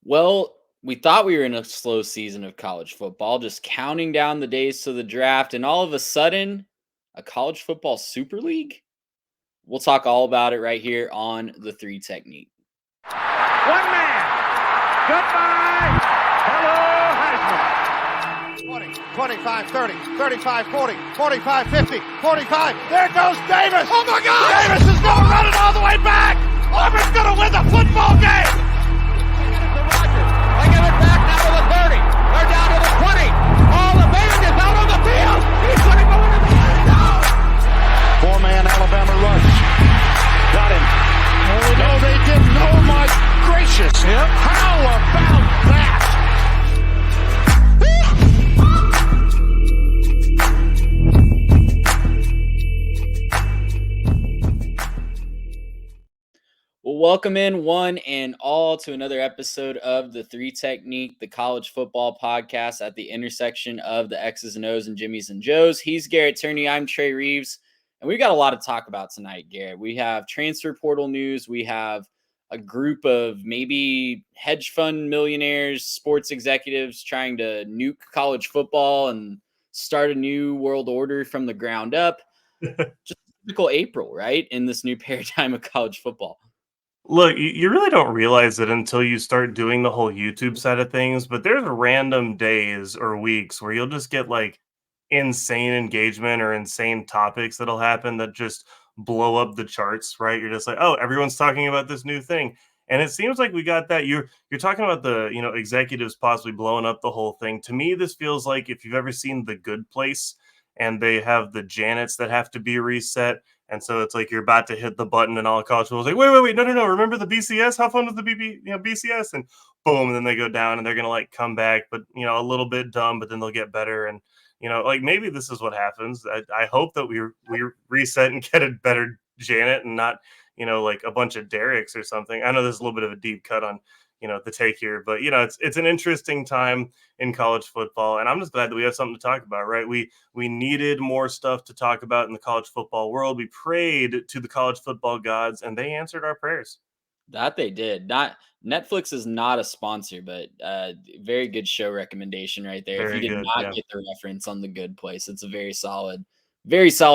Well, we thought we were in a slow season of college football, just counting down the days to the draft, and all of a sudden, a college football super league? We'll talk all about it right here on the Three Technique. One man. Goodbye. Hello, Heisman. 20, 25, 30, 35, 40, 45, 50, 45. There goes Davis. Oh, my God. Davis is going running all the way back. Auburn's going to win the football game. They get it back now to the 30. They're down to the 20. All the band is out on the field. He's going to go into the end zone. Four-man Alabama rush. Got him. No, they didn't. Oh, my gracious. Yep. How about that? Well, welcome in one and all to another episode of the Three Technique, the college football podcast at the intersection of the X's and O's and Jimmy's and Joe's. He's Garrett Turney. I'm Trey Reeves. And we've got a lot to talk about tonight, Garrett. We have transfer portal news. We have a group of maybe hedge fund millionaires, sports executives trying to nuke college football and start a new world order from the ground up. Just typical April, right? In this new paradigm of college football. Look, you really don't realize it until you start doing the whole YouTube side of things, but there's random days or weeks where you'll just get like insane engagement or insane topics that'll happen that just blow up the charts, right? You're just like, oh, everyone's talking about this new thing. And it seems like we got that. You're talking about the, executives possibly blowing up the whole thing. To me, this feels like if you've ever seen The Good Place and they have the Janets that have to be reset. And so it's like you're about to hit the button, and all college people is like, wait, no. Remember the BCS? How fun was the BCS? And boom, and then they go down, and they're gonna like come back, but a little bit dumb, but then they'll get better. And like maybe this is what happens. I hope that we reset and get a better Janet and not like a bunch of Derricks or something. I know there's a little bit of a deep cut on the take here, but it's an interesting time in college football, and I'm just glad that we have something to talk about, right? We needed more stuff to talk about in the college football world. We prayed to the college football gods, and they answered our prayers. That they did. Not Netflix is not a sponsor, but very good show recommendation right there. If you did not get the reference on The Good Place, it's a very solid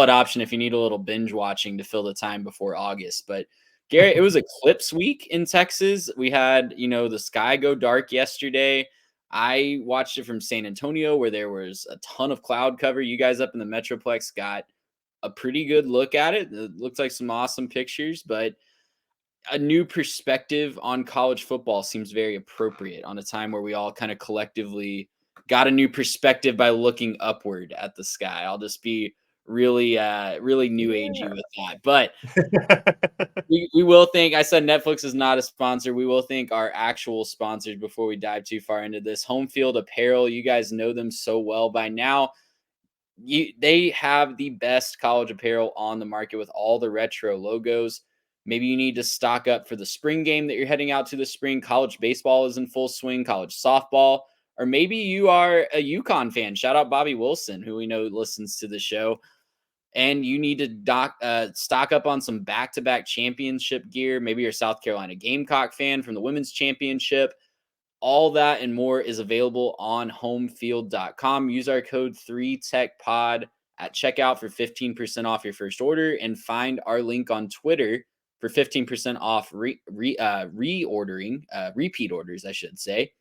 option if you need a little binge watching to fill the time before August. But Garrett, it was eclipse week in Texas. We had, the sky go dark yesterday. I watched it from San Antonio where there was a ton of cloud cover. You guys up in the Metroplex got a pretty good look at it. It looked like some awesome pictures, but a new perspective on college football seems very appropriate on a time where we all kind of collectively got a new perspective by looking upward at the sky. I'll just be really new agey with that. But we will thank, I said Netflix is not a sponsor. We will thank our actual sponsors before we dive too far into this. Home Field Apparel. You guys know them so well by now. They have the best college apparel on the market with all the retro logos. Maybe you need to stock up for the spring game that you're heading out to this spring. College baseball is in full swing, college softball, or maybe you are a UConn fan. Shout out Bobby Wilson, who we know listens to the show. And you need to stock up on some back-to-back championship gear. Maybe you're a South Carolina Gamecock fan from the women's championship. All that and more is available on homefield.com. Use our code 3TechPod at checkout for 15% off your first order, and find our link on Twitter for 15% off repeat orders, I should say.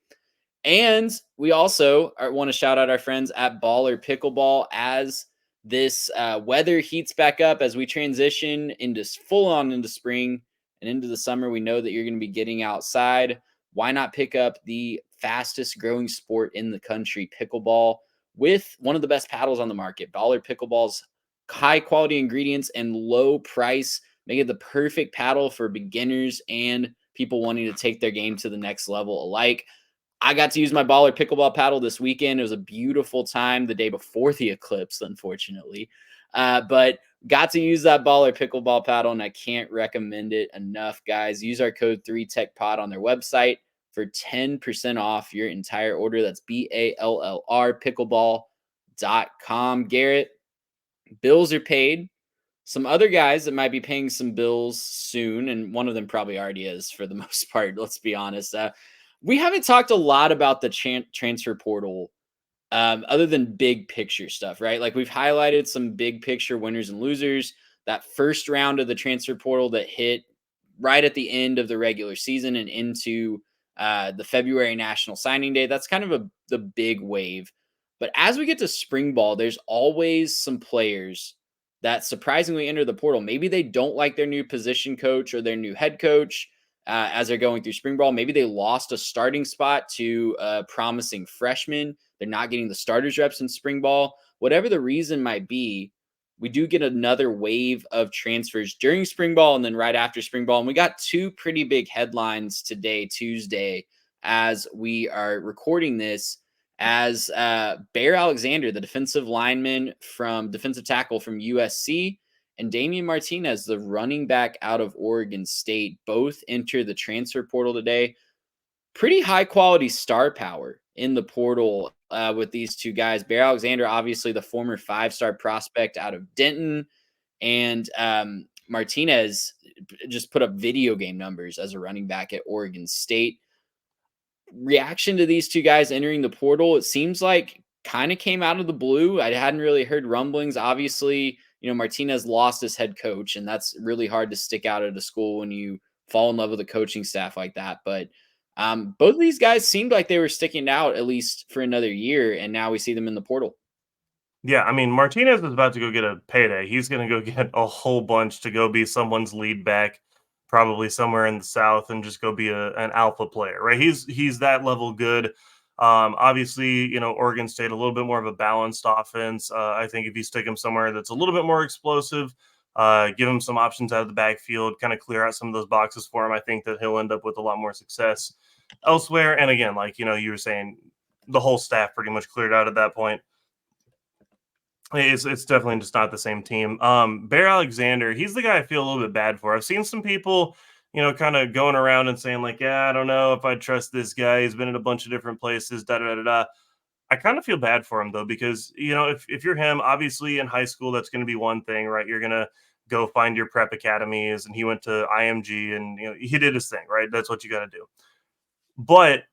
And we also want to shout out our friends at Baller Pickleball as this weather heats back up as we transition into into spring and into the summer. We know that you're going to be getting outside. Why not pick up the fastest growing sport in the country, pickleball, with one of the best paddles on the market? Baller Pickleball's high quality ingredients and low price make it the perfect paddle for beginners and people wanting to take their game to the next level alike. I got to use my Baller Pickleball paddle this weekend. It was a beautiful time the day before the eclipse, unfortunately. But got to use that Baller Pickleball paddle, and I can't recommend it enough, guys. Use our code 3TechPod on their website for 10% off your entire order. That's BALLR pickleball.com. Garrett, bills are paid. Some other guys that might be paying some bills soon, and one of them probably already is for the most part, let's be honest. We haven't talked a lot about the transfer portal, other than big picture stuff, right? Like we've highlighted some big picture winners and losers. That first round of the transfer portal that hit right at the end of the regular season and into the February National Signing Day. That's kind of the big wave. But as we get to spring ball, there's always some players that surprisingly enter the portal. Maybe they don't like their new position coach or their new head coach as they're going through spring ball. Maybe they lost a starting spot to a promising freshman. They're not getting the starters reps in spring ball. Whatever the reason might be, we do get another wave of transfers during spring ball and then right after spring ball. And we got two pretty big headlines today, Tuesday, as we are recording this, as Bear Alexander, the defensive tackle from USC, and Damian Martinez, the running back out of Oregon State, both enter the transfer portal today. Pretty high quality star power in the portal with these two guys. Bear Alexander, obviously the former 5-star prospect out of Denton, and Martinez just put up video game numbers as a running back at Oregon State. Reaction to these two guys entering the portal, it seems like kind of came out of the blue. I hadn't really heard rumblings. Obviously, Martinez lost his head coach, and that's really hard to stick out at a school when you fall in love with a coaching staff like that. But both of these guys seemed like they were sticking out at least for another year, and now we see them in the portal. Yeah, I mean, Martinez is about to go get a payday. He's going to go get a whole bunch to go be someone's lead back, probably somewhere in the South, and just go be an alpha player, right? He's that level good. Obviously, Oregon State, a little bit more of a balanced offense. I think if you stick him somewhere that's a little bit more explosive, give him some options out of the backfield, kind of clear out some of those boxes for him, I think that he'll end up with a lot more success elsewhere. And again, like, you were saying, the whole staff pretty much cleared out at that point. It's definitely just not the same team. Bear Alexander, he's the guy I feel a little bit bad for. I've seen some people, kind of going around and saying like, yeah, I don't know if I trust this guy. He's been in a bunch of different places, da-da-da-da. I kind of feel bad for him though, because, if you're him, obviously in high school, that's going to be one thing, right? You're going to go find your prep academies, and he went to IMG and, he did his thing, right? That's what you got to do. But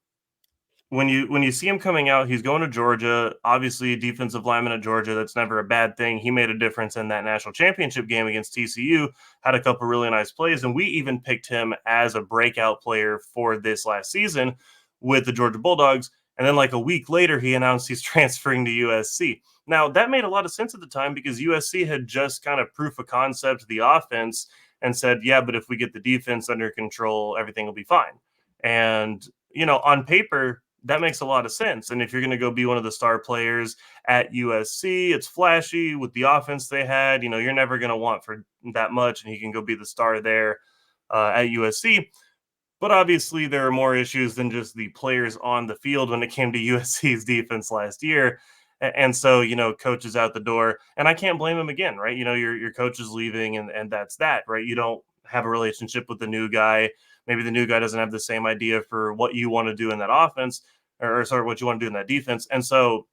when you see him coming out, he's going to Georgia, obviously defensive lineman at Georgia. That's never a bad thing. He made a difference in that national championship game against TCU, had a couple really nice plays. And we even picked him as a breakout player for this last season with the Georgia Bulldogs. And then like a week later, he announced he's transferring to USC. Now that made a lot of sense at the time because USC had just kind of proof of concept the offense and said, yeah, but if we get the defense under control, everything will be fine. And, on paper, that makes a lot of sense. And if you're going to go be one of the star players at USC, it's flashy with the offense they had. You're never going to want for that much, and he can go be the star there at USC. But obviously, there are more issues than just the players on the field when it came to USC's defense last year. And so, coach is out the door, and I can't blame him again, right? Your coach is leaving, and that's that, right? You don't have a relationship with the new guy. Maybe the new guy doesn't have the same idea for what you want to do in that offense, or sorry, what you want to do in that defense. And so,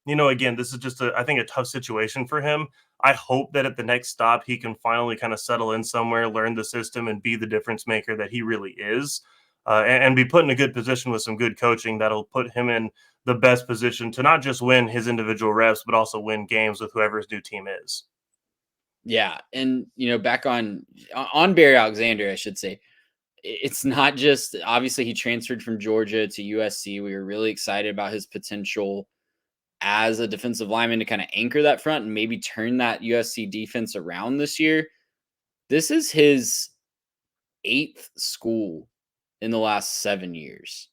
again, this is just I think a tough situation for him. I hope that at the next stop, he can finally kind of settle in somewhere, learn the system, and be the difference maker that he really is, and be put in a good position with some good coaching that'll put him in the best position to not just win his individual reps, but also win games with whoever his new team is. Yeah. And, back on Bear Alexander, I should say, it's not just, obviously he transferred from Georgia to USC. We were really excited about his potential as a defensive lineman to kind of anchor that front and maybe turn that USC defense around this year. This is his 8th school in the last 7 years.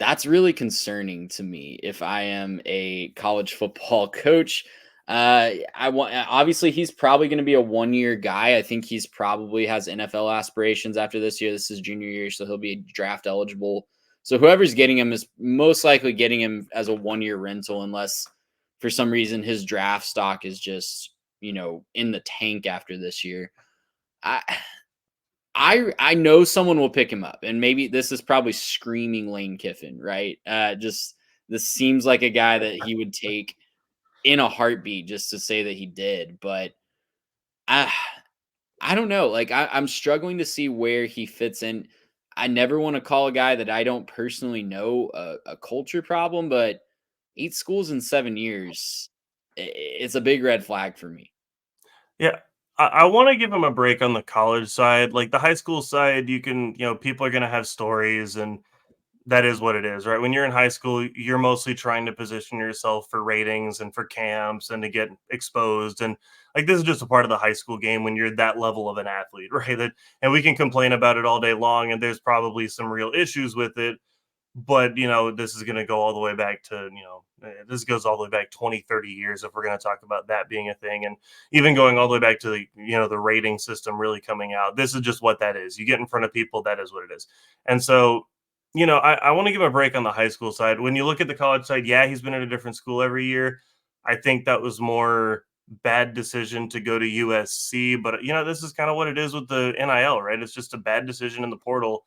That's really concerning to me if I am a college football coach. Obviously he's probably going to be a 1-year guy. I think he's probably has NFL aspirations after this year. This is junior year, so he'll be draft eligible. So whoever's getting him is most likely getting him as a 1-year rental, unless for some reason his draft stock is just, in the tank after this year. I know someone will pick him up, and maybe this is probably screaming Lane Kiffin, right? This seems like a guy that he would take in a heartbeat just to say that he did. But I don't know. Like I'm struggling to see where he fits in. I never want to call a guy that I don't personally know a culture problem, but 8 schools in 7 years, it's a big red flag for me. Yeah. I want to give him a break on the college side. Like the high school side, you can, people are going to have stories and that is what it is, right? When you're in high school, you're mostly trying to position yourself for ratings and for camps and to get exposed. And like this is just a part of the high school game when you're that level of an athlete, right? And we can complain about it all day long, and there's probably some real issues with it. But this is going to go all the way back to this goes all the way back 20, 30 years if we're going to talk about that being a thing, and even going all the way back to the rating system really coming out. This is just what that is. You get in front of people, that is what it is. And so I want to give a break on the high school side. When you look at the college side, yeah, he's been at a different school every year. I think that was more bad decision to go to USC, but this is kind of what it is with the NIL, right? It's just a bad decision in the portal.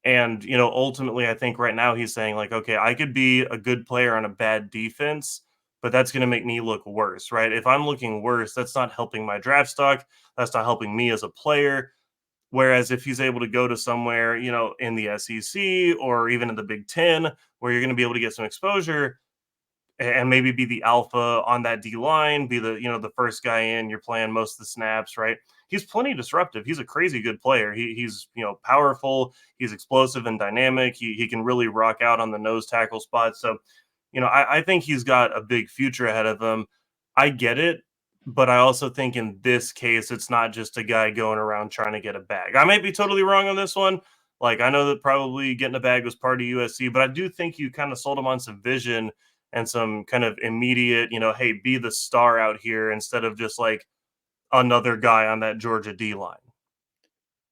And, ultimately, I think right now he's saying, like, okay, I could be a good player on a bad defense, but that's going to make me look worse, right? If I'm looking worse, that's not helping my draft stock. That's not helping me as a player. Whereas if he's able to go to somewhere, in the SEC or even in the Big Ten, where you're going to be able to get some exposure and maybe be the alpha on that D line, be the first guy in, you're playing most of the snaps, right? He's plenty disruptive. He's a crazy good player. He's powerful. He's explosive and dynamic. He can really rock out on the nose tackle spot. So, I think he's got a big future ahead of him. I get it, but I also think in this case, it's not just a guy going around trying to get a bag. I might be totally wrong on this one. Like, I know that probably getting a bag was part of USC, but I do think you kind of sold him on some vision and some kind of immediate, hey, be the star out here instead of just like another guy on that Georgia D line.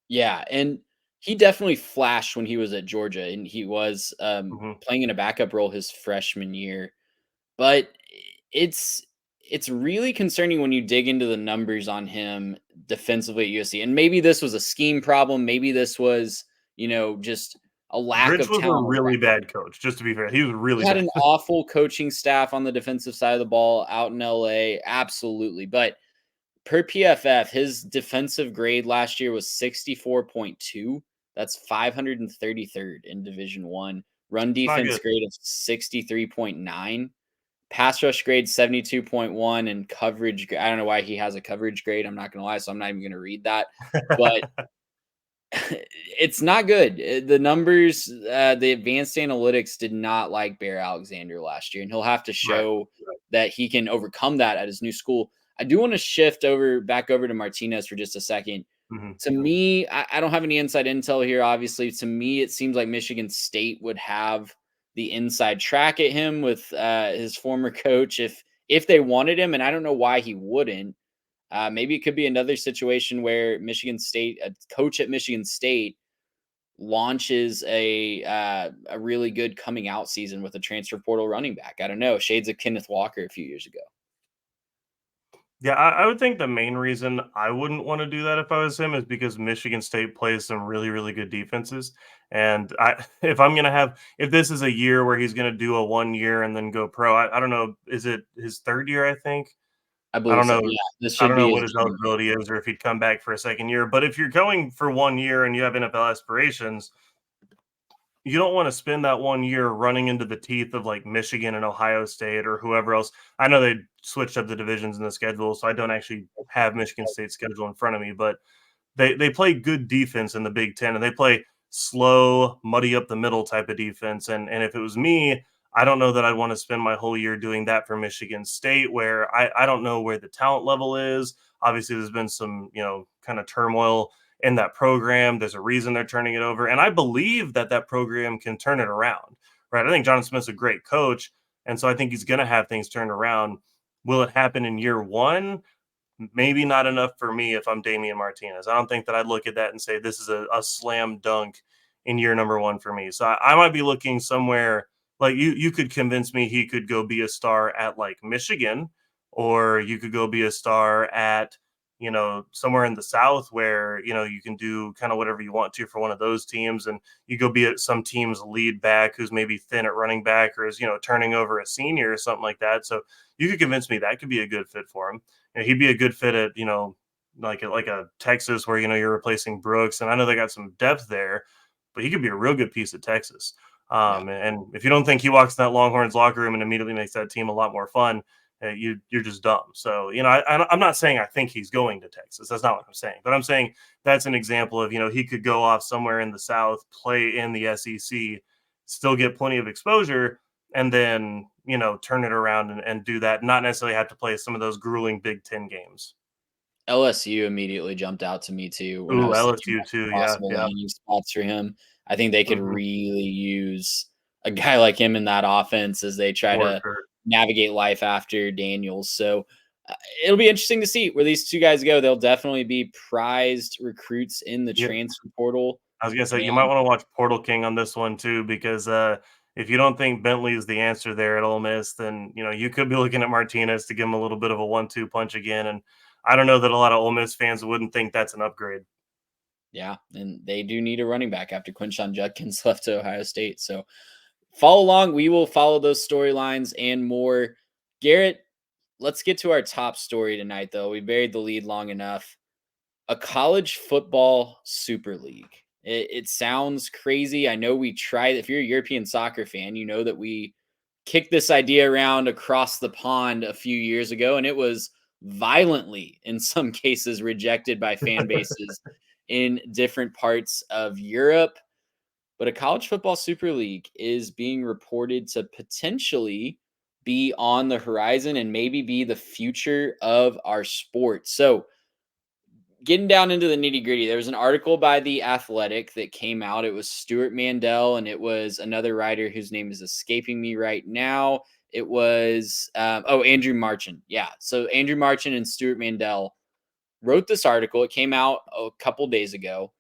Yeah, and he definitely flashed when he was at Georgia, and he was playing in a backup role his freshman year. But it's really concerning when you dig into the numbers on him defensively at USC. And maybe this was a scheme problem. Maybe this was, just a lack Rich of was talent. a really bad coach, just to be fair. He was really He had bad. an awful coaching staff on the defensive side of the ball out in LA. Absolutely. But per PFF, his defensive grade last year was 64.2. That's 533rd in Division One. Run defense grade of 63.9. Pass rush grade 72.1, and coverage. I don't know why he has a coverage grade. I'm not going to lie, so I'm not even going to read that. But it's not good. The numbers, the advanced analytics did not like Bear Alexander last year, and he'll have to show that he can overcome that at his new school. I do want to shift back over to Martinez for just a second. Mm-hmm. To me, I don't have any inside intel here. Obviously, to me, it seems like Michigan State would have the inside track at him with his former coach if they wanted him, and I don't know why he wouldn't. Maybe it could be another situation where Michigan State, a coach at Michigan State, launches a really good coming out season with a transfer portal running back. I don't know. Shades of Kenneth Walker a few years ago. Yeah, I would think the main reason I wouldn't want to do that if I was him is because Michigan State plays some really, really good defenses. And if this is a year where he's going to do a 1 year and then go pro, I don't know. Is it his third year? I think. I believe don't know. So. Yeah, I don't know what his eligibility is or if he'd come back for a second year. But if you're going for 1 year and you have NFL aspirations, you don't want to spend that 1 year running into the teeth of like Michigan and Ohio State or whoever else. I know they switched up the divisions in the schedule, so I don't actually have Michigan State's schedule in front of me, but they play good defense in the Big Ten, and they play slow, muddy up the middle type of defense. And if it was me, I don't know that I'd want to spend my whole year doing that for Michigan State, where I don't know where the talent level is. Obviously, there's been some, kind of turmoil in that program. There's a reason they're turning it over. And I believe that program can turn it around, right? I think Jonathan Smith's a great coach. And so I think he's going to have things turned around. Will it happen in year one? Maybe not enough for me if I'm Damian Martinez. I don't think that I'd look at that and say this is a slam dunk in year number one for me. So I might be looking somewhere like you could convince me he could go be a star at like Michigan, or you could go be a star at, somewhere in the South where, you can do kind of whatever you want to for one of those teams. And you go be at some team's lead back who's maybe thin at running back or is, turning over a senior or something like that. So you could convince me that could be a good fit for him. He'd be a good fit at, like a Texas where, you're replacing Brooks. And I know they got some depth there, but he could be a real good piece at Texas. And if you don't think he walks in that Longhorns locker room and immediately makes that team a lot more fun, you're just dumb. So, I'm not saying I think he's going to Texas. That's not what I'm saying. But I'm saying that's an example of, he could go off somewhere in the South, play in the SEC, still get plenty of exposure, and then, turn it around and do that, not necessarily have to play some of those grueling Big Ten games. LSU immediately jumped out to me too. When I was LSU too, possible landing spots for him. I think they could really use a guy like him in that offense as they try to navigate life after Daniels. So it'll be interesting to see where these two guys go. They'll definitely be prized recruits in the transfer portal. I was gonna say you might want to watch Portal King on this one too, because if you don't think Bentley is the answer there at Ole Miss, then you could be looking at Martinez to give him a little bit of a 1-2 punch again. And I don't know that a lot of Ole Miss fans wouldn't think that's an upgrade. Yeah, and they do need a running back after Quinshon Judkins left to Ohio State. So follow along. We will follow those storylines and more. Garrett, let's get to our top story tonight, though. We buried the lead long enough. A college football super league. It sounds crazy. I know we tried. If you're a European soccer fan, you know that we kicked this idea around across the pond a few years ago, and it was violently, in some cases, rejected by fan bases in different parts of Europe. But a college football super league is being reported to potentially be on the horizon and maybe be the future of our sport. So getting down into the nitty gritty, there was an article by The Athletic that came out. It was Stuart Mandel, and it was another writer whose name is escaping me right now. It was, Andrew Marchand. Yeah. So Andrew Marchand and Stuart Mandel wrote this article. It came out a couple days ago,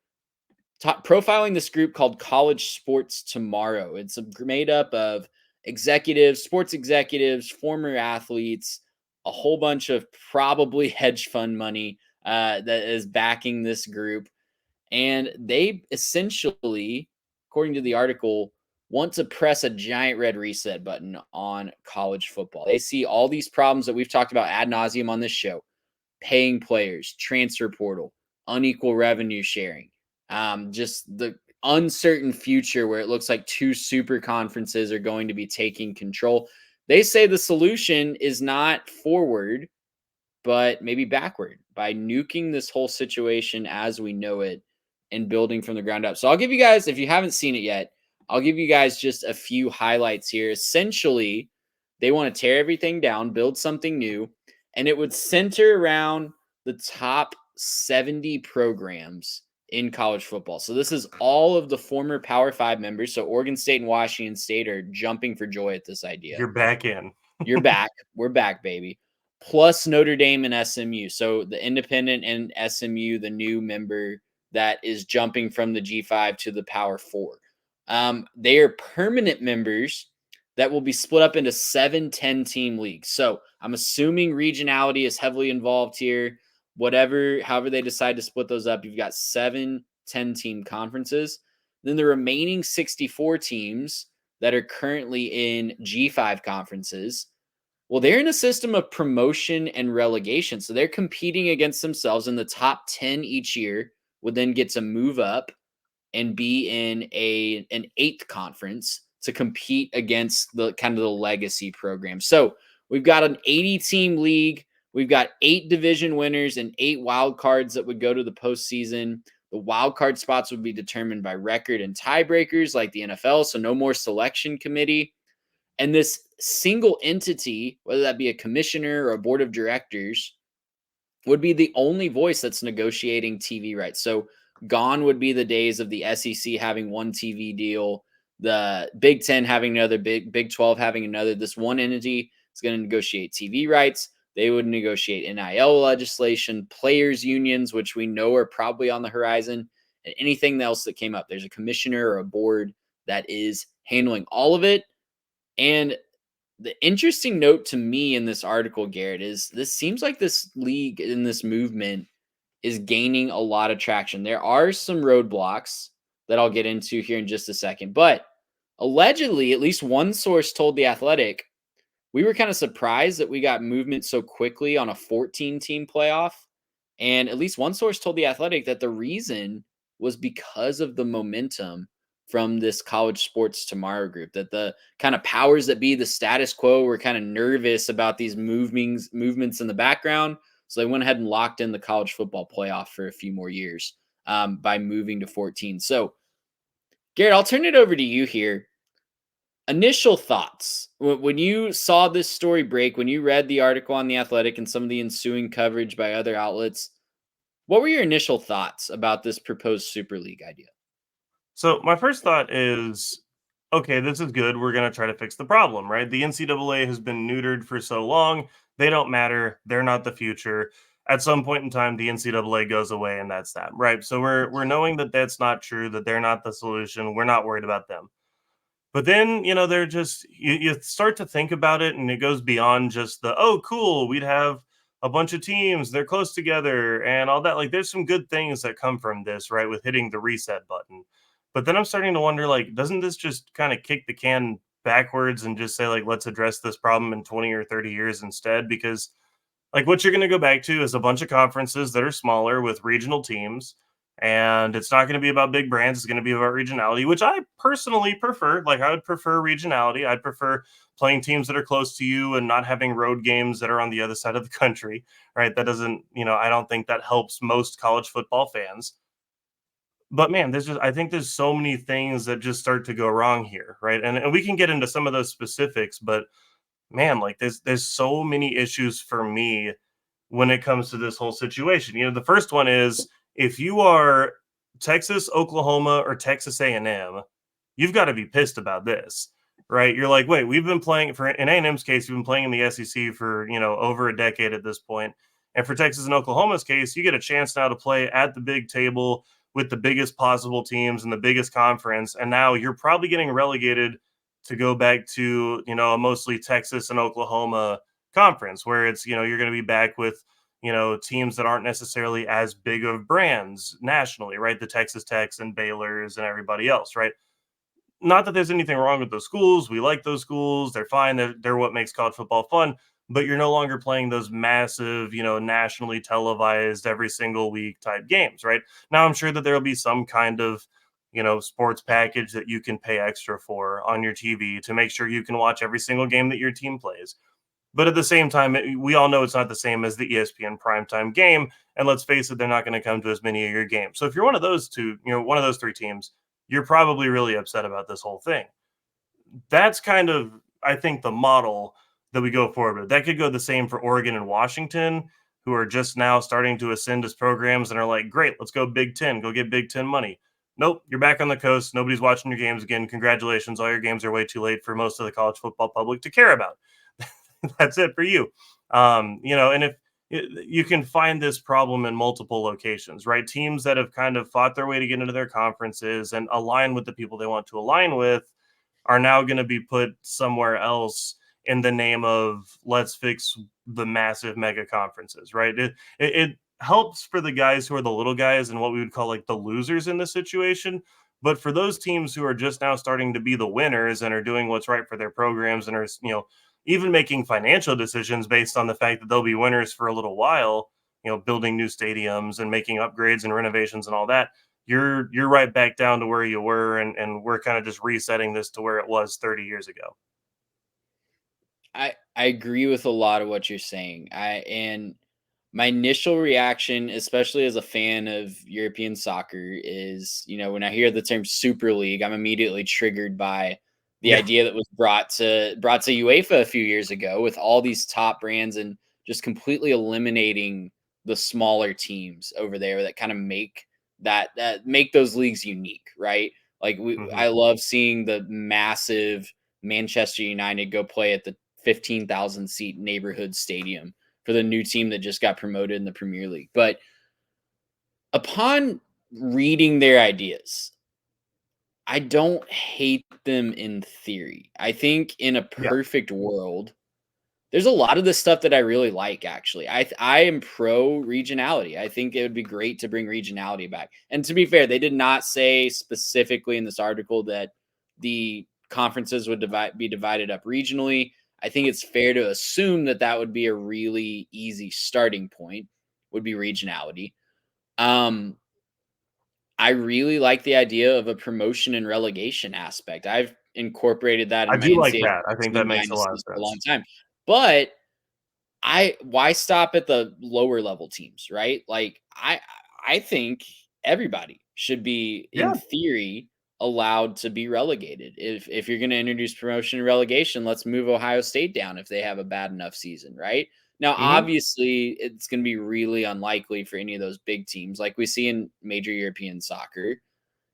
profiling this group called College Sports Tomorrow. It's made up of executives, sports executives, former athletes, a whole bunch of probably hedge fund money that is backing this group. And they essentially, according to the article, want to press a giant red reset button on college football. They see all these problems that we've talked about ad nauseum on this show: paying players, transfer portal, unequal revenue sharing, just the uncertain future where it looks like two super conferences are going to be taking control. They say the solution is not forward, but maybe backward, by nuking this whole situation as we know it and building from the ground up. So I'll give you guys, if you haven't seen it yet, I'll give you guys just a few highlights here. Essentially, they want to tear everything down, build something new, and it would center around the top 70 programs in college football. So this is all of the former Power 5 members. So Oregon State and Washington State are jumping for joy at this idea. You're back in. You're back. We're back, baby. Plus Notre Dame and SMU. So the independent and SMU, the new member that is jumping from the G5 to the Power 4. They are permanent members that will be split up into 7 10-team leagues. So I'm assuming regionality is heavily involved here. However they decide to split those up, you've got 7 10-team conferences. Then the remaining 64 teams that are currently in G5 conferences, well, they're in a system of promotion and relegation. So they're competing against themselves, and the top 10 each year would then get to move up and be in an 8th conference to compete against the kind of the legacy program. So we've got an 80-team league. We've got 8 division winners and 8 wild cards that would go to the postseason. The wild card spots would be determined by record and tiebreakers like the NFL, so no more selection committee. And this single entity, whether that be a commissioner or a board of directors, would be the only voice that's negotiating TV rights. So gone would be the days of the SEC having one TV deal, the Big Ten having another, Big 12 having another. This one entity is going to negotiate TV rights. They would negotiate NIL legislation, players' unions, which we know are probably on the horizon, and anything else that came up. There's a commissioner or a board that is handling all of it. And the interesting note to me in this article, Garrett, is this seems like this league in this movement is gaining a lot of traction. There are some roadblocks that I'll get into here in just a second, but allegedly, at least one source told The Athletic, we were kind of surprised that we got movement so quickly on a 14-team playoff. And at least one source told The Athletic that the reason was because of the momentum from this College Sports Tomorrow group, that the kind of powers that be, the status quo, were kind of nervous about these movements in the background. So they went ahead and locked in the college football playoff for a few more years by moving to 14. So, Garrett, I'll turn it over to you here. Initial thoughts when you saw this story break, when you read the article on The Athletic and some of the ensuing coverage by other outlets, what were your initial thoughts about this proposed Super League idea? So my first thought is, okay, this is good. We're going to try to fix the problem, right? The NCAA has been neutered for so long. They don't matter. They're not the future. At some point in time, the NCAA goes away, and that's that, right? So we're knowing that that's not true, that they're not the solution. We're not worried about them. But then, they're just, you start to think about it, and it goes beyond just the, oh, cool, we'd have a bunch of teams, they're close together and all that. Like, there's some good things that come from this, right? With hitting the reset button. But then I'm starting to wonder, like, doesn't this just kind of kick the can backwards and just say, like, let's address this problem in 20 or 30 years instead? Because, like, what you're going to go back to is a bunch of conferences that are smaller with regional teams. And it's not going to be about big brands. It's going to be about regionality, which I personally prefer. Like, I would prefer regionality. I'd prefer playing teams that are close to you and not having road games that are on the other side of the country, right? That doesn't, I don't think that helps most college football fans. But man, I think there's so many things that just start to go wrong here, right? And we can get into some of those specifics, but man, like, there's so many issues for me when it comes to this whole situation. The first one is, if you are Texas, Oklahoma, or Texas A&M, you've got to be pissed about this, right? You're like, wait, we've been playing in A&M's case, we've been playing in the SEC for, over a decade at this point. And for Texas and Oklahoma's case, you get a chance now to play at the big table with the biggest possible teams in the biggest conference. And now you're probably getting relegated to go back to, a mostly Texas and Oklahoma conference, where it's, you're going to be back with, teams that aren't necessarily as big of brands nationally, right? The Texas Techs and Baylors and everybody else, right? Not that there's anything wrong with those schools. We like those schools. They're fine. They're what makes college football fun. But you're no longer playing those massive, nationally televised every single week type games, right? Now, I'm sure that there'll be some kind of, sports package that you can pay extra for on your TV to make sure you can watch every single game that your team plays. But at the same time, we all know it's not the same as the ESPN primetime game. And let's face it, they're not going to come to as many of your games. So if you're one of those two, one of those three teams, you're probably really upset about this whole thing. That's kind of, I think, the model that we go forward with. That could go the same for Oregon and Washington, who are just now starting to ascend as programs and are like, great, let's go Big Ten, go get Big Ten money. Nope, you're back on the coast. Nobody's watching your games again. Congratulations. All your games are way too late for most of the college football public to care about. That's it for you. And if you can find this problem in multiple locations, right? Teams that have kind of fought their way to get into their conferences and align with the people they want to align with are now going to be put somewhere else in the name of let's fix the massive mega conferences, right? It helps for the guys who are the little guys and what we would call like the losers in this situation. But for those teams who are just now starting to be the winners and are doing what's right for their programs and are, even making financial decisions based on the fact that they'll be winners for a little while, building new stadiums and making upgrades and renovations and all that, you're right back down to where you were. And we're kind of just resetting this to where it was 30 years ago. I agree with a lot of what you're saying. And my initial reaction, especially as a fan of European soccer, is, when I hear the term Super League, I'm immediately triggered by the idea that was brought to UEFA a few years ago with all these top brands and just completely eliminating the smaller teams over there that kind of make make those leagues unique, right? Like I love seeing the massive Manchester United go play at the 15,000 seat neighborhood stadium for the new team that just got promoted in the Premier League. But upon reading their ideas, I don't hate them in theory. I think in a perfect world, there's a lot of the stuff that I really like, actually. I am pro regionality. I think it would be great to bring regionality back. And to be fair, they did not say specifically in this article that the conferences would be divided up regionally. I think it's fair to assume that that would be a really easy starting point, would be regionality. I really like the idea of a promotion and relegation aspect. I've incorporated that I in my do like NCAA that. I think that team makes a lot of dynasties for a long sense. time. But why stop at the lower level teams, right? Like I think everybody should be in Yeah. theory allowed to be relegated. If you're going to introduce promotion and relegation, let's move Ohio State down if they have a bad enough season, right? Now, Mhm. obviously, it's going to be really unlikely for any of those big teams like we see in major European soccer.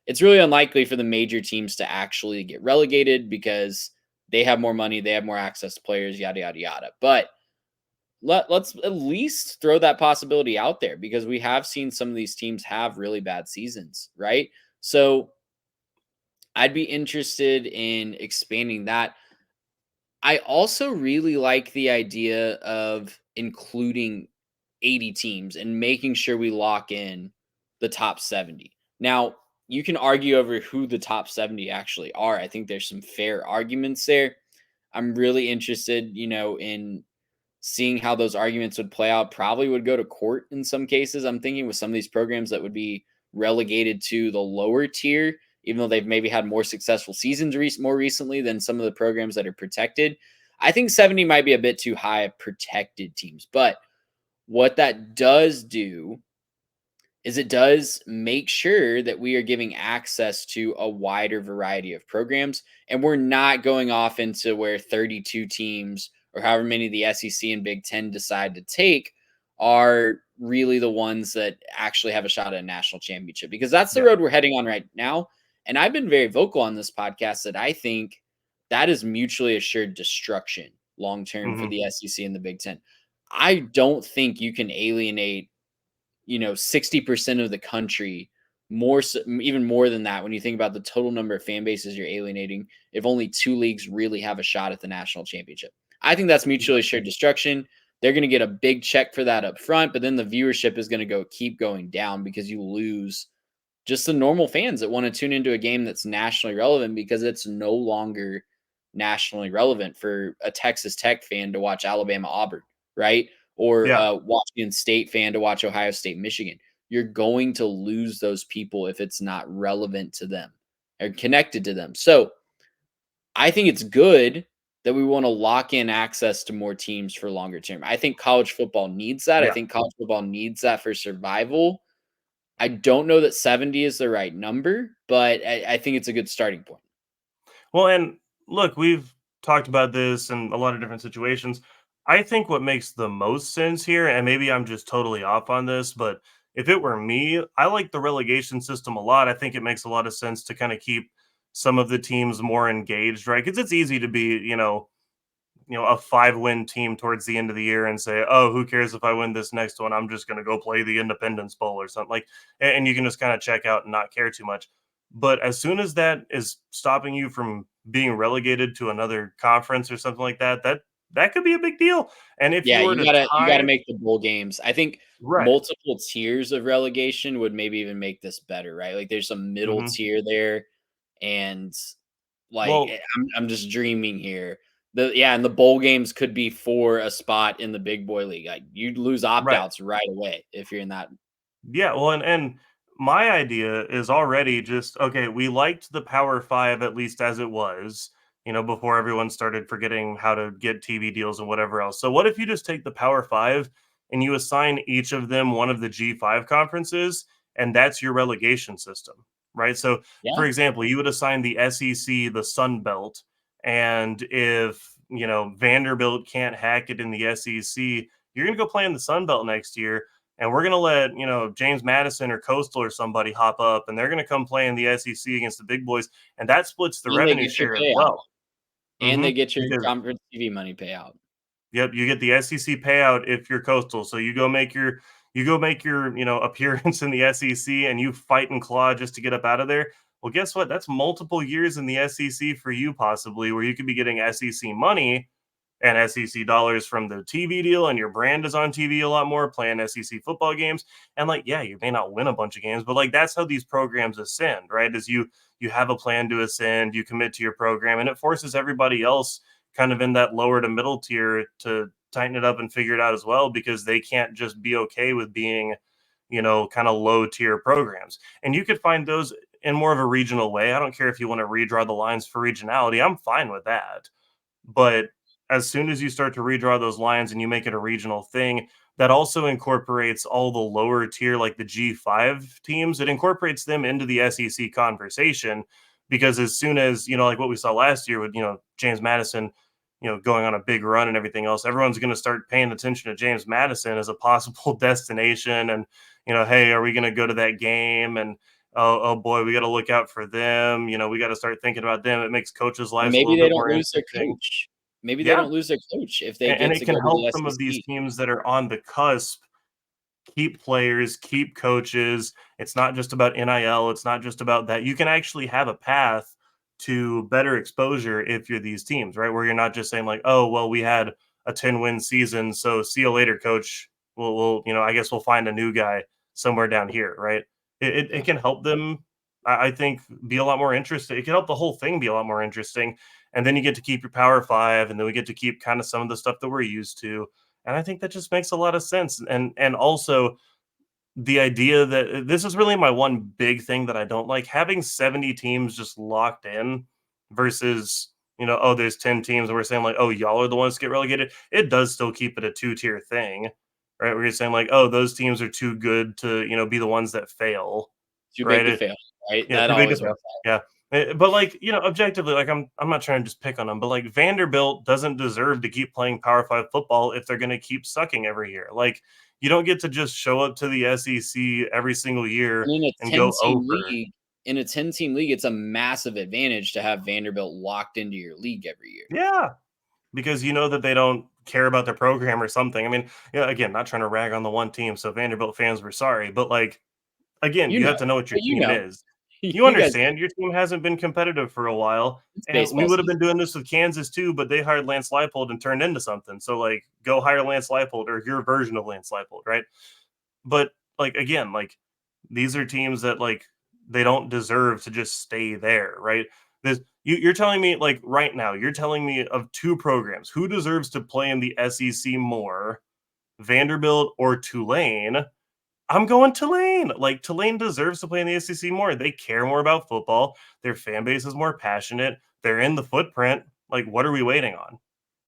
It's really unlikely for the major teams to actually get relegated because they have more money, they have more access to players, yada yada yada. But let's at least throw that possibility out there because we have seen some of these teams have really bad seasons, right? So I'd be interested in expanding that. I also really like the idea of including 80 teams and making sure we lock in the top 70. Now, you can argue over who the top 70 actually are. I think there's some fair arguments there. I'm really interested, in seeing how those arguments would play out. Probably would go to court in some cases. I'm thinking with some of these programs that would be relegated to the lower tier, even though they've maybe had more successful seasons more recently than some of the programs that are protected. I think 70 might be a bit too high of protected teams. But what that does do is it does make sure that we are giving access to a wider variety of programs. And we're not going off into where 32 teams or however many the SEC and Big Ten decide to take are really the ones that actually have a shot at a national championship, because that's the road we're heading on right now. And I've been very vocal on this podcast that I think that is mutually assured destruction long term for Mhm. the SEC and the Big Ten. I don't think you can alienate 60% of the country, more so, even more than that when you think about the total number of fan bases you're alienating, if only two leagues really have a shot at the national championship. I think that's mutually assured destruction. They're going to get a big check for that up front, but then the viewership is going to keep going down because you lose just the normal fans that want to tune into a game that's nationally relevant, because it's no longer nationally relevant for a Texas Tech fan to watch Alabama Auburn, right? Or Yeah. a Washington State fan to watch Ohio State Michigan. You're going to lose those people if it's not relevant to them or connected to them. So I think it's good that we want to lock in access to more teams for longer term. I think college football needs that. I Yeah. think college football needs that for survival. I don't know that 70 is the right number, but I think it's a good starting point. Well, and look, we've talked about this in a lot of different situations. I think what makes the most sense here, and maybe I'm just totally off on this, but if it were me, I like the relegation system a lot. I think it makes a lot of sense to kind of keep some of the teams more engaged, right? Because it's easy to be, a 5-win team towards the end of the year and say, "Oh, who cares if I win this next one? I'm just going to go play the Independence Bowl or something." Like, and you can just kind of check out and not care too much. But as soon as that is stopping you from being relegated to another conference or something like that, that could be a big deal. And if you Yeah, were you to gotta tie make the bowl games. I think right. multiple tiers of relegation would maybe even make this better, right? Like there's some middle Hmm. tier there, and like Well, I'm just dreaming here. And the bowl games could be for a spot in the big boy league. Like you'd lose opt right. outs right away if you're in that. Yeah, well, and my idea is already just okay. We liked the Power Five at least as it was, before everyone started forgetting how to get TV deals and whatever else. So, what if you just take the Power Five and you assign each of them one of the G5 conferences, and that's your relegation system, right? So, Yeah, for example, you would assign the SEC the Sun Belt, and if Vanderbilt can't hack it in the SEC, you're going to go play in the Sun Belt next year, and we're going to let James Madison or Coastal or somebody hop up, and they're going to come play in the SEC against the big boys, and that splits the and they revenue get your share as payout, well. and they get your Because conference TV money payout. yep, you get the SEC payout if you're Coastal. So you go make your appearance in the SEC, and you fight and claw just to get up out of there. Well, guess what? That's multiple years in the SEC for you, possibly, where you could be getting SEC money and SEC dollars from the TV deal, and your brand is on TV a lot more, playing SEC football games. And like, yeah, you may not win a bunch of games, but like that's how these programs ascend, right? Is you have a plan to ascend, you commit to your program, and it forces everybody else kind of in that lower to middle tier to tighten it up and figure it out as well, because they can't just be okay with being kind of low tier programs. And you could find those in more of a regional way. I don't care if you want to redraw the lines for regionality. I'm fine with that. But as soon as you start to redraw those lines and you make it a regional thing, that also incorporates all the lower tier, like the G5 teams. It incorporates them into the SEC conversation, because as soon as, like what we saw last year with, James Madison, going on a big run and everything else, everyone's going to start paying attention to James Madison as a possible destination. And, hey, are we going to go to that game? And, oh boy, we got to look out for them. We got to start thinking about them. It makes coaches' lives a little bit more interesting. Maybe they don't lose their coach if they and it can help some of these teams that are on the cusp keep players, keep coaches. It's not just about NIL. It's not just about that. You can actually have a path to better exposure if you're these teams, right? Where you're not just saying like, oh, well, we had a 10-win season, so see you later, coach. We'll I guess we'll find a new guy somewhere down here, right? It can help them, I think, be a lot more interesting. It can help the whole thing be a lot more interesting. And then you get to keep your Power 5, and then we get to keep kind of some of the stuff that we're used to. And I think that just makes a lot of sense. And also the idea that this is really my one big thing that I don't like, having 70 teams just locked in versus, oh, there's 10 teams and we're saying like, oh, y'all are the ones to get relegated. It does still keep it a 2-tier thing, right? Where you're saying like, oh, those teams are too good to, be the ones that fail. Too big to fail, right? Yeah, too big to fail. Yeah. But like, objectively, like I'm not trying to just pick on them, but like Vanderbilt doesn't deserve to keep playing Power 5 football if they're going to keep sucking every year. Like, you don't get to just show up to the SEC every single year and go over. In a 10-team league, it's a massive advantage to have Vanderbilt locked into your league every year. Yeah, because you know that they don't care about their program or something. I mean, again, not trying to rag on the one team, so Vanderbilt fans were sorry, but like, again, you have to know what your team is. You understand your team hasn't been competitive for a while, and we would have been doing this with Kansas too, but they hired Lance Leipold and turned into something. So like, go hire Lance Leipold or your version of Lance Leipold, right? But like, again, like these are teams that like they don't deserve to just stay there, right? You're telling me like right now, you're telling me of two programs who deserves to play in the SEC more, Vanderbilt or Tulane. I'm going Tulane. Like, Tulane deserves to play in the SEC more. They care more about football. Their fan base is more passionate. They're in the footprint. Like, what are we waiting on?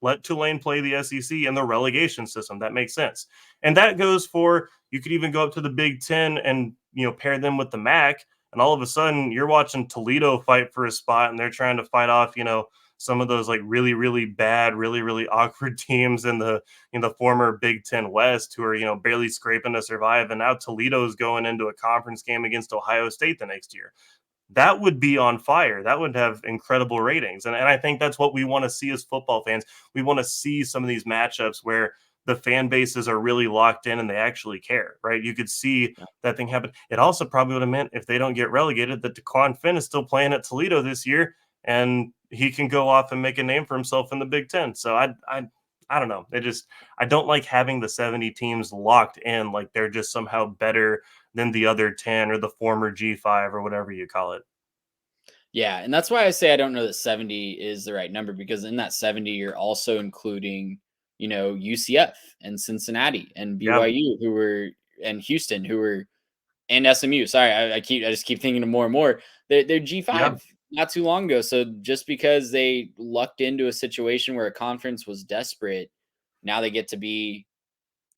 Let Tulane play the SEC in the relegation system. That makes sense. And that goes for, you could even go up to the Big Ten and, pair them with the MAC. And all of a sudden, you're watching Toledo fight for a spot, and they're trying to fight off, some of those like really, really bad, really, really awkward teams in the former Big Ten West who are, barely scraping to survive. And now Toledo's going into a conference game against Ohio State the next year. That would be on fire. That would have incredible ratings. And I think that's what we want to see as football fans. We want to see some of these matchups where the fan bases are really locked in and they actually care, right? You could see that thing happen. It also probably would have meant, if they don't get relegated, that DeQuan Finn is still playing at Toledo this year, and he can go off and make a name for himself in the Big Ten. So I don't know. I don't like having the 70 teams locked in like they're just somehow better than the other 10 or the former G5 or whatever you call it. Yeah, and that's why I say I don't know that 70 is the right number, because in that 70 you're also including, UCF and Cincinnati and BYU and Houston and SMU. Sorry, I just keep thinking of more and more. They're G5 not too long ago. So just because they lucked into a situation where a conference was desperate, now they get to be,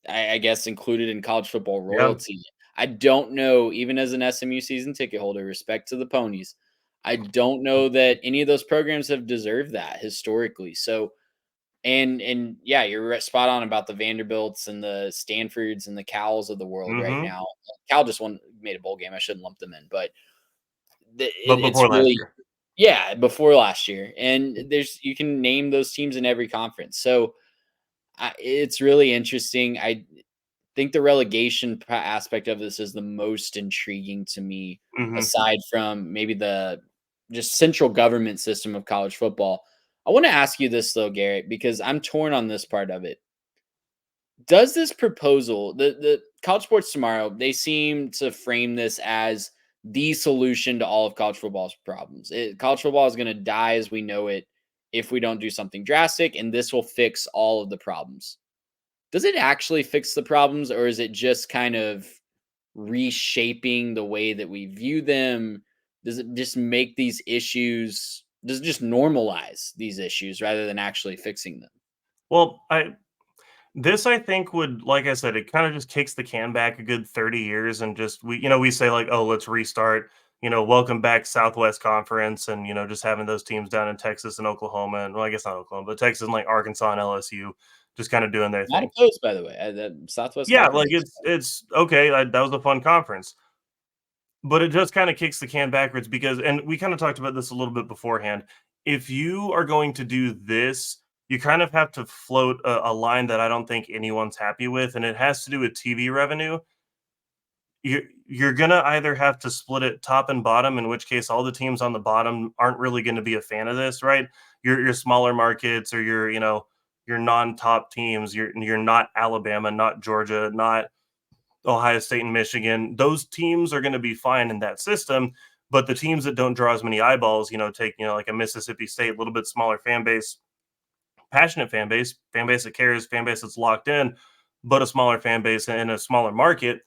I guess, included in college football royalty. Yeah. I don't know, even as an SMU season ticket holder, respect to the Ponies, I don't know that any of those programs have deserved that historically. So, and yeah, you're spot on about the Vanderbilts and the Stanfords and the Cals of the world right now. Cal just made a bowl game. I shouldn't lump them in, but it's really, last year. Yeah, before last year. And you can name those teams in every conference. So it's really interesting. I think the relegation aspect of this is the most intriguing to me, aside from maybe the just central government system of college football. I want to ask you this though, Garrett, because I'm torn on this part of it. Does this proposal, the College Sports Tomorrow, they seem to frame this as the solution to all of college football's problems. College football is going to die as we know it if we don't do something drastic, and this will fix all of the problems. Does it actually fix the problems, or is it just kind of reshaping the way that we view them? Does it just make these issues, does it just normalize these issues rather than actually fixing them? Well, I think would, like I said, it kind of just kicks the can back a good 30 years and just we say like, oh, let's restart, welcome back Southwest Conference and just having those teams down in Texas and Oklahoma and well, I guess not Oklahoma, but Texas and like Arkansas and LSU just kind of doing their Not thing. opposed, by the way. The Southwest Yeah, Conference like it's okay. That was a fun conference. But it just kind of kicks the can backwards because, and we kind of talked about this a little bit beforehand. If you are going to do this, you kind of have to float a line that I don't think anyone's happy with, and it has to do with TV revenue. You're gonna either have to split it top and bottom, in which case all the teams on the bottom aren't really going to be a fan of this, right? Your smaller markets or your non-top teams. You're not Alabama, not Georgia, not Ohio State and Michigan, those teams are going to be fine in that system. But the teams that don't draw as many eyeballs, take, like a Mississippi State, a little bit smaller fan base, passionate fan base that cares, fan base that's locked in, but a smaller fan base in a smaller market,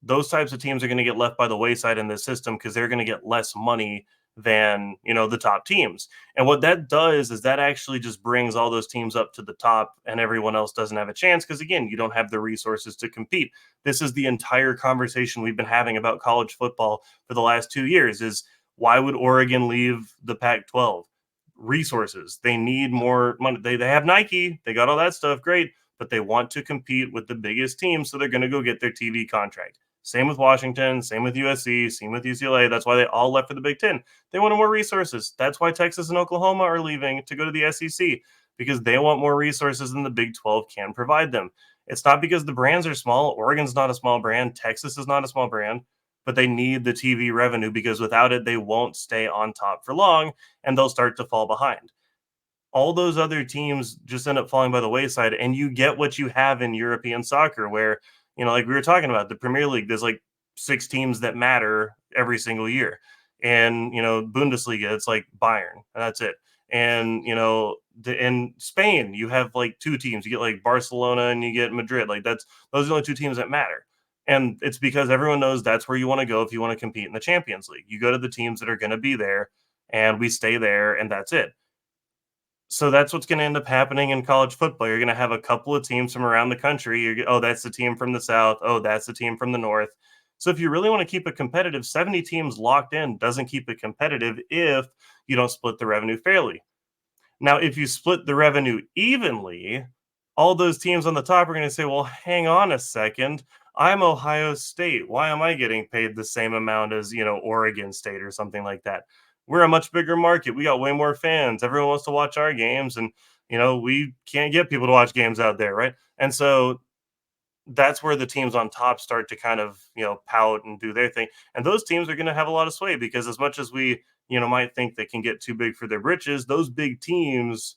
those types of teams are going to get left by the wayside in this system because they're going to get less money than the top teams. And what that does is that actually just brings all those teams up to the top and everyone else doesn't have a chance because again, you don't have the resources to compete. This is the entire conversation we've been having about college football for the last 2 years is why would Oregon leave the Pac-12? Resources. They need more money. They have Nike, they got all that stuff, great, but they want to compete with the biggest teams, so they're going to go get their TV contract. Same with Washington, same with USC, same with UCLA. That's why they all left for the Big Ten. They wanted more resources. That's why Texas and Oklahoma are leaving to go to the SEC because they want more resources than the Big 12 can provide them. It's not because the brands are small. Oregon's not a small brand. Texas is not a small brand, but they need the TV revenue because without it, they won't stay on top for long and they'll start to fall behind. All those other teams just end up falling by the wayside, and you get what you have in European soccer where like we were talking about the Premier League, there's like 6 teams that matter every single year. And, Bundesliga, it's like Bayern, and that's it. And, in Spain, you have like 2 teams. You get like Barcelona and you get Madrid. Like those are the only 2 teams that matter. And it's because everyone knows that's where you want to go if you want to compete in the Champions League. You go to the teams that are going to be there and we stay there and that's it. So that's what's going to end up happening in college football. You're going to have a couple of teams from around the country. Oh, that's the team from the South. Oh, that's the team from the North. So if you really want to keep it competitive, 70 teams locked in doesn't keep it competitive if you don't split the revenue fairly. Now, if you split the revenue evenly, all those teams on the top are going to say, well, hang on a second. I'm Ohio State. Why am I getting paid the same amount as, Oregon State or something like that? We're a much bigger market. We got way more fans. Everyone wants to watch our games. And, we can't get people to watch games out there, right? And so that's where the teams on top start to kind of, pout and do their thing. And those teams are going to have a lot of sway because as much as we, might think they can get too big for their britches, those big teams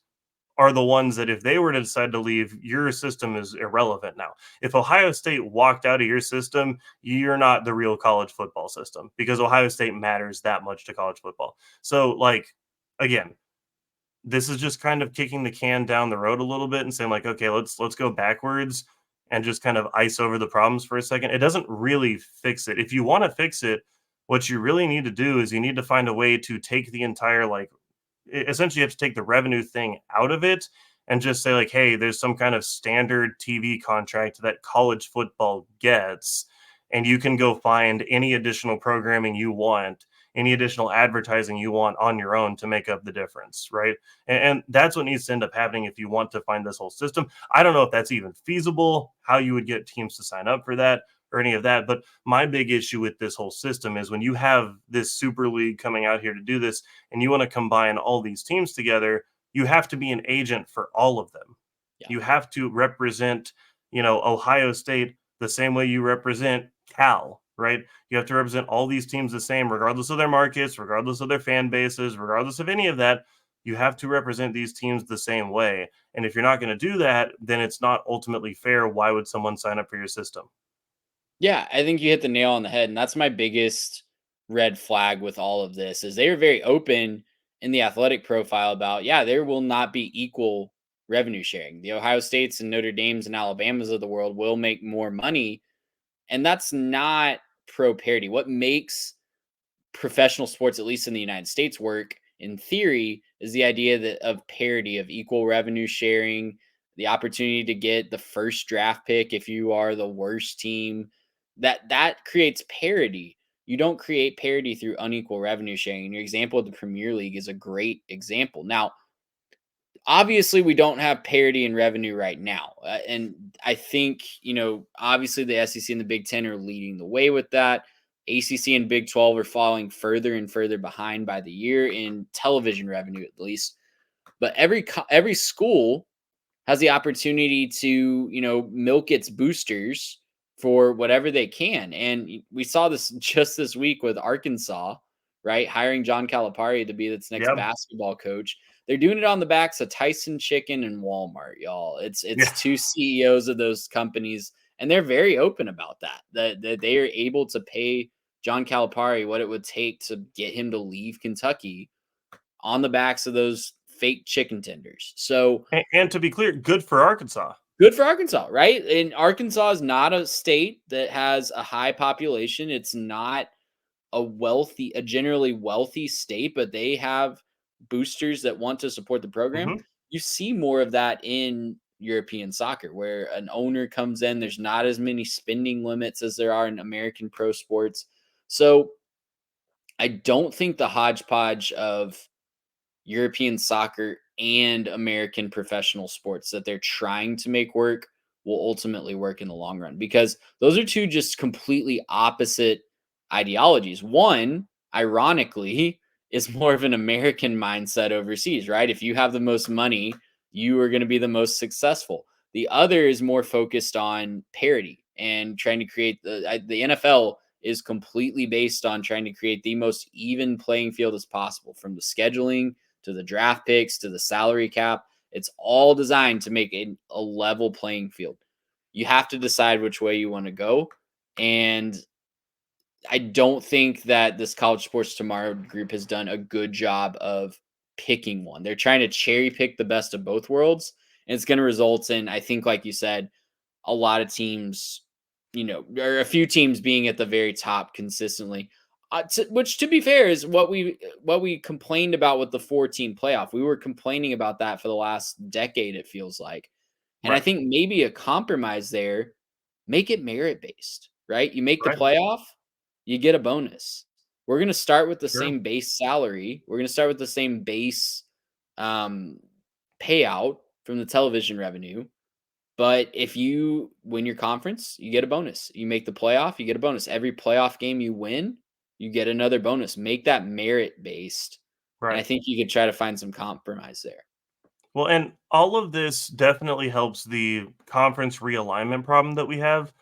are the ones that if they were to decide to leave, your system is irrelevant now. If Ohio State walked out of your system, you're not the real college football system because Ohio State matters that much to college football. So, again, this is just kind of kicking the can down the road a little bit and saying, okay, let's go backwards and just kind of ice over the problems for a second. It doesn't really fix it. If you want to fix it, what you really need to do is you need to find a way to take the entire essentially you have to take the revenue thing out of it and just say hey, there's some kind of standard TV contract that college football gets and you can go find any additional programming you want, any additional advertising you want on your own to make up the difference, right? And that's what needs to end up happening if you want to find this whole system. I don't know if that's even feasible, how you would get teams to sign up for that or any of that. But my big issue with this whole system is when you have this Super League coming out here to do this and you want to combine all these teams together, you have to be an agent for all of them. Yeah. You have to represent, Ohio State the same way you represent Cal, right? You have to represent all these teams the same, regardless of their markets, regardless of their fan bases, regardless of any of that. You have to represent these teams the same way. And if you're not going to do that, then it's not ultimately fair. Why would someone sign up for your system? Yeah, I think you hit the nail on the head. And that's my biggest red flag with all of this is they are very open in the athletic profile about, there will not be equal revenue sharing. The Ohio States and Notre Dames and Alabamas of the world will make more money. And that's not pro parity? What makes professional sports, at least in the United States, work in theory is the idea that of parity, of equal revenue sharing, the opportunity to get the first draft pick if you are the worst team. That creates parity. You don't create parity through unequal revenue sharing. And your example of the Premier League is a great example. Now, obviously we don't have parity in revenue right now. And I think, obviously the SEC and the Big Ten are leading the way with that. ACC and Big 12 are falling further and further behind by the year in television revenue, at least. But every school has the opportunity to, milk its boosters for whatever they can. And we saw this just this week with Arkansas, right? Hiring John Calipari to be its next basketball coach. They're doing it on the backs of Tyson Chicken and Walmart, y'all. It's two CEOs of those companies, and they're very open about that. That they are able to pay John Calipari what it would take to get him to leave Kentucky on the backs of those fake chicken tenders. So, and to be clear, good for Arkansas. Good for Arkansas, right? And Arkansas is not a state that has a high population. It's not a generally wealthy state, but they have boosters that want to support the program. Mm-hmm. You see more of that in European soccer, where an owner comes in. There's not as many spending limits as there are in American pro sports. So I don't think the hodgepodge of European soccer and American professional sports that they're trying to make work will ultimately work in the long run, because those are two just completely opposite ideologies. One, ironically, is more of an American mindset overseas, right? If you have the most money, you are going to be the most successful. The other is more focused on parity and trying to create the NFL is completely based on trying to create the most even playing field as possible, from the scheduling to the draft picks to the salary cap. It's all designed to make a level playing field. You have to decide which way you want to go. And I don't think that this College Sports Tomorrow group has done a good job of picking one. They're trying to cherry pick the best of both worlds. And it's going to result in, I think, like you said, a lot of teams, or a few teams being at the very top consistently. Which, to be fair, is what we complained about with the 4-team playoff. We were complaining about that for the last decade, it feels like. And I think maybe a compromise there, make it merit-based, right? You make the playoff, you get a bonus. We're going to start with the same base salary. We're going to start with the same base payout from the television revenue. But if you win your conference, you get a bonus. You make the playoff, you get a bonus. Every playoff game you win, you get another bonus. Make that merit-based. Right. And I think you could try to find some compromise there. Well, and all of this definitely helps the conference realignment problem that we have.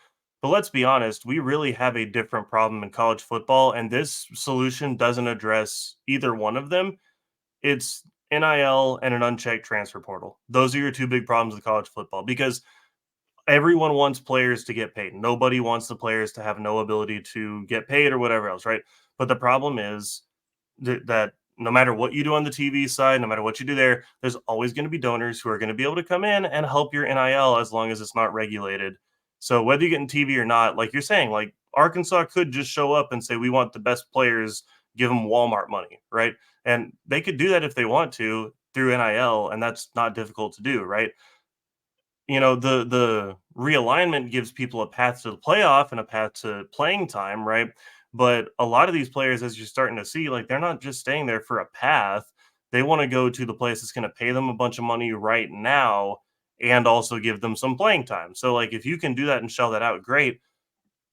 But let's be honest, we really have a different problem in college football, and this solution doesn't address either one of them. It's NIL and an unchecked transfer portal. Those are your two big problems with college football, because everyone wants players to get paid. Nobody wants the players to have no ability to get paid or whatever else, right? But the problem is that no matter what you do on the TV side, no matter what you do there, there's always going to be donors who are going to be able to come in and help your NIL as long as it's not regulated. So whether you get in TV or not, like you're saying, like Arkansas could just show up and say, we want the best players, give them Walmart money, right? And they could do that if they want to through NIL, and that's not difficult to do, right? The realignment gives people a path to the playoff and a path to playing time, right? But a lot of these players, as you're starting to see, like they're not just staying there for a path. They want to go to the place that's going to pay them a bunch of money right now and also give them some playing time. So like if you can do that and shell that out, great.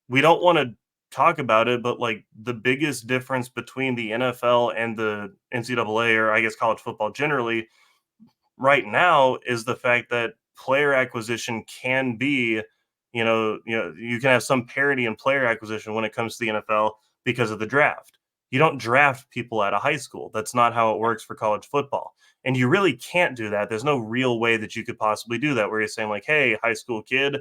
We don't want to talk about it, but like the biggest difference between the NFL and the NCAA, or I guess college football generally, right now is the fact that player acquisition can be, you can have some parity in player acquisition when it comes to the NFL because of the draft. You don't draft people out of high school. That's not how it works for college football. And you really can't do that. There's no real way that you could possibly do that, where you're saying like, hey, high school kid,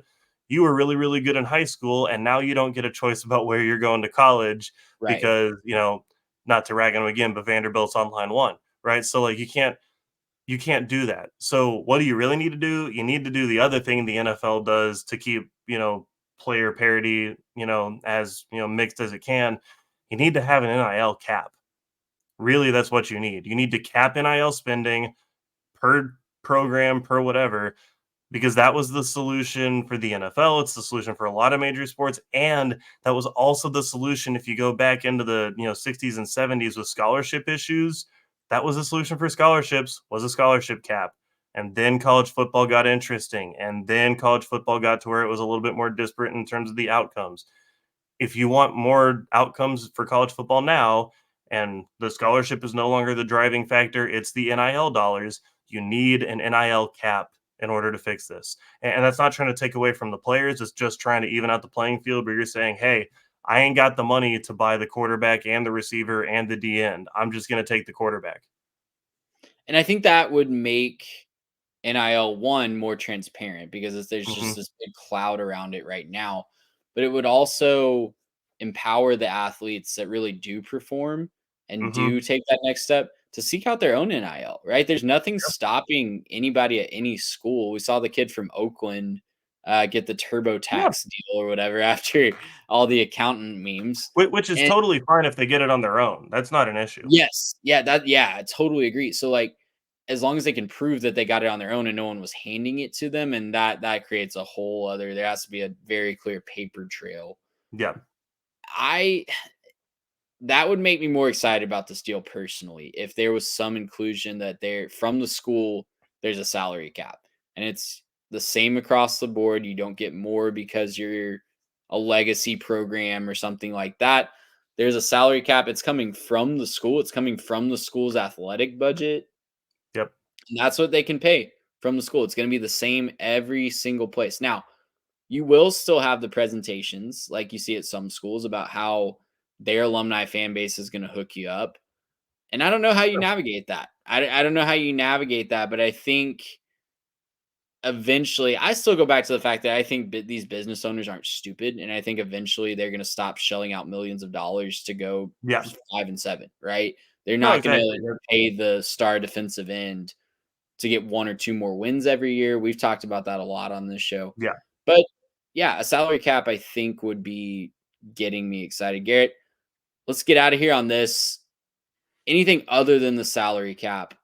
you were really, really good in high school, and now you don't get a choice about where you're going to college because, not to rag on them again, but Vanderbilt's on line one, right? So like you can't do that. So what do you really need to do? You need to do the other thing the NFL does to keep, player parity, as mixed as it can. You need to have an NIL cap. Really, that's what you need. You need to cap NIL spending per program, per whatever, because that was the solution for the NFL. It's the solution for a lot of major sports, and that was also the solution if you go back into the 60s and 70s with scholarship issues. That was the solution for scholarships, was a scholarship cap. And then college football got interesting, and then college football got to where it was a little bit more disparate in terms of the outcomes. If you want more outcomes for college football now, and the scholarship is no longer the driving factor, it's the NIL dollars, you need an NIL cap in order to fix this. And that's not trying to take away from the players. It's just trying to even out the playing field where you're saying, hey, I ain't got the money to buy the quarterback and the receiver and the D end. I'm just going to take the quarterback. And I think that would make NIL one more transparent because there's just this big cloud around it right now. But it would also empower the athletes that really do perform and do take that next step to seek out their own NIL, right? There's nothing stopping anybody at any school. We saw the kid from Oakland get the TurboTax deal or whatever after all the accountant memes. Which is totally fine if they get it on their own. That's not an issue. Yes. Yeah, I totally agree. So like, as long as they can prove that they got it on their own and no one was handing it to them, and that creates a whole other, there has to be a very clear paper trail. Yeah. That would make me more excited about this deal personally. If there was some inclusion that from the school, there's a salary cap and it's the same across the board. You don't get more because you're a legacy program or something like that. There's a salary cap. It's coming from the school. It's coming from the school's athletic budget. Yep. And that's what they can pay from the school. It's going to be the same every single place. Now, you will still have the presentations like you see at some schools about how their alumni fan base is going to hook you up. And I don't know how you navigate that. I don't know how you navigate that, but I think eventually I still go back to the fact that I think these business owners aren't stupid. And I think eventually they're going to stop shelling out millions of dollars to go 5-7, right? They're not going to pay the star defensive end to get 1 or 2 more wins every year. We've talked about that a lot on this show. Yeah. But yeah, a salary cap I think would be getting me excited. Garrett, let's get out of here on this. Anything other than the salary cap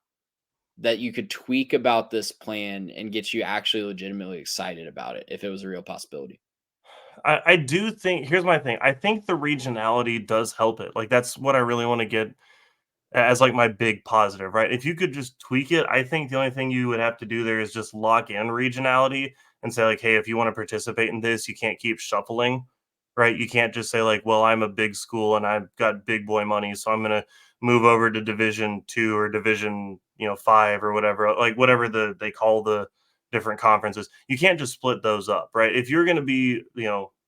that you could tweak about this plan and get you actually legitimately excited about it if it was a real possibility? I do think, here's my thing. I think the regionality does help it. Like, that's what I really want to get as like my big positive, right? If you could just tweak it, I think the only thing you would have to do there is just lock in regionality and say like, hey, if you want to participate in this, you can't keep shuffling, right? You can't just say like, well, I'm a big school and I've got big boy money, so I'm going to move over to Division 2 or Division 5 or whatever, like whatever they call the different conferences. You can't just split those up, right? If you're going to be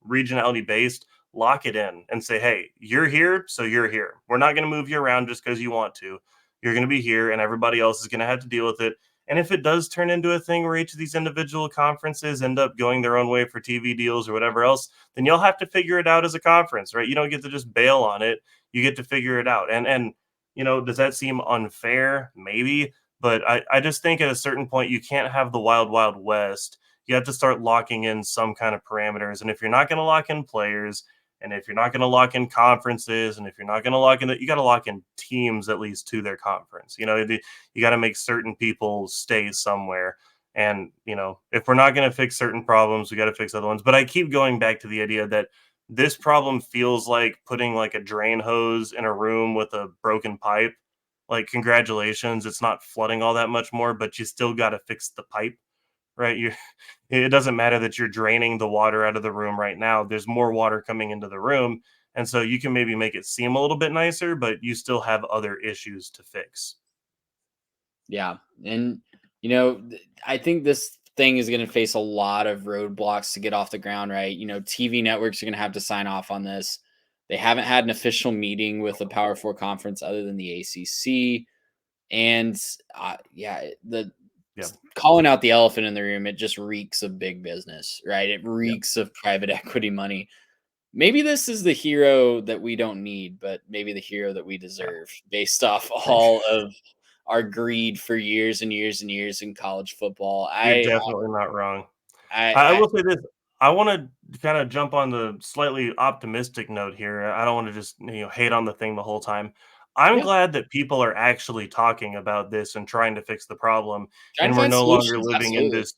regionality based, lock it in and say, hey, you're here, so you're here. We're not going to move you around just because you want to. You're going to be here, and everybody else is going to have to deal with it. And if it does turn into a thing where each of these individual conferences end up going their own way for TV deals or whatever else, then you'll have to figure it out as a conference, right? You don't get to just bail on it. You get to figure it out. And does that seem unfair? Maybe. But I just think at a certain point, you can't have the wild, wild west. You have to start locking in some kind of parameters. And if you're not going to lock in players, and if you're not going to lock in conferences, and if you're not going to lock in, you got to lock in teams at least to their conference. You got to make certain people stay somewhere. And, if we're not going to fix certain problems, we got to fix other ones. But I keep going back to the idea that this problem feels like putting like a drain hose in a room with a broken pipe. Like, congratulations, it's not flooding all that much more, but you still got to fix the pipe. Right. It doesn't matter that you're draining the water out of the room right now. There's more water coming into the room. And so you can maybe make it seem a little bit nicer, but you still have other issues to fix. Yeah. And, I think this thing is going to face a lot of roadblocks to get off the ground, right? TV networks are going to have to sign off on this. They haven't had an official meeting with the Power 4 conference other than the ACC. And calling out the elephant in the room, it just reeks of big business, right? It reeks of private equity money. Maybe this is the hero that we don't need, but maybe the hero that we deserve based off all of our greed for years and years and years in college football. You're definitely not wrong. I will say this. I want to kind of jump on the slightly optimistic note here. I don't want to just hate on the thing the whole time. I'm Yeah. glad that people are actually talking about this and trying to fix the problem, Trying to and we're find no longer solutions, living in absolutely. this.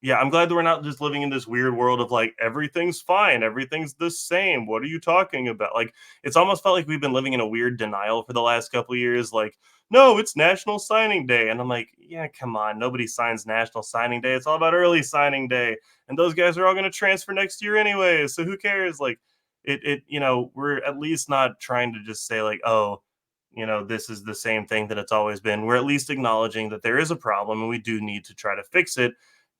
Yeah, I'm glad that we're not just living in this weird world of like everything's fine, everything's the same. What are you talking about? Like it's almost felt like we've been living in a weird denial for the last couple of years. Like, no, it's National Signing Day, and I'm like, yeah, come on, nobody signs National Signing Day. It's all about early signing day, and those guys are all going to transfer next year anyway. So who cares? Like, we're at least not trying to just say like, oh, this is the same thing that it's always been. We're at least acknowledging that there is a problem and we do need to try to fix it.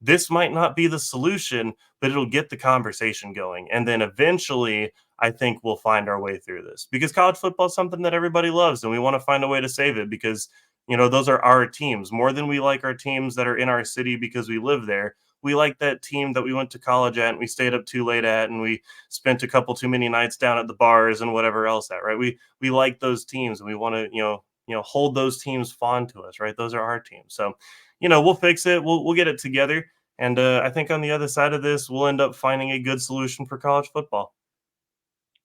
This might not be the solution, but it'll get the conversation going. And then eventually, I think we'll find our way through this because college football is something that everybody loves and we want to find a way to save it because, those are our teams more than we like our teams that are in our city because we live there. We like that team that we went to college at and we stayed up too late at and we spent a couple too many nights down at the bars and whatever else at, right? We like those teams and we want to, hold those teams fond to us, right? Those are our teams. So, we'll fix it. We'll get it together. And I think on the other side of this, we'll end up finding a good solution for college football.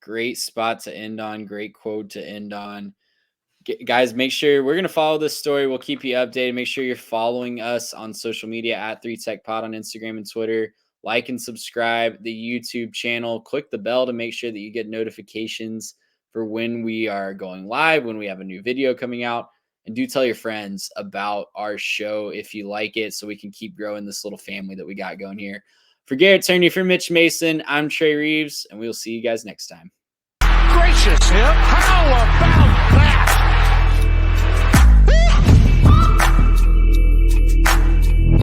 Great spot to end on. Great quote to end on. Guys, make sure we're going to follow this story. We'll keep you updated. Make sure you're following us on social media at 3TechPod on Instagram and Twitter. Like and subscribe the YouTube channel. Click the bell to make sure that you get notifications for when we are going live, when we have a new video coming out. And do tell your friends about our show if you like it so we can keep growing this little family that we got going here. For Garrett Turney, for Mitch Mason, I'm Trey Reeves, and we'll see you guys next time. Gracious him. How about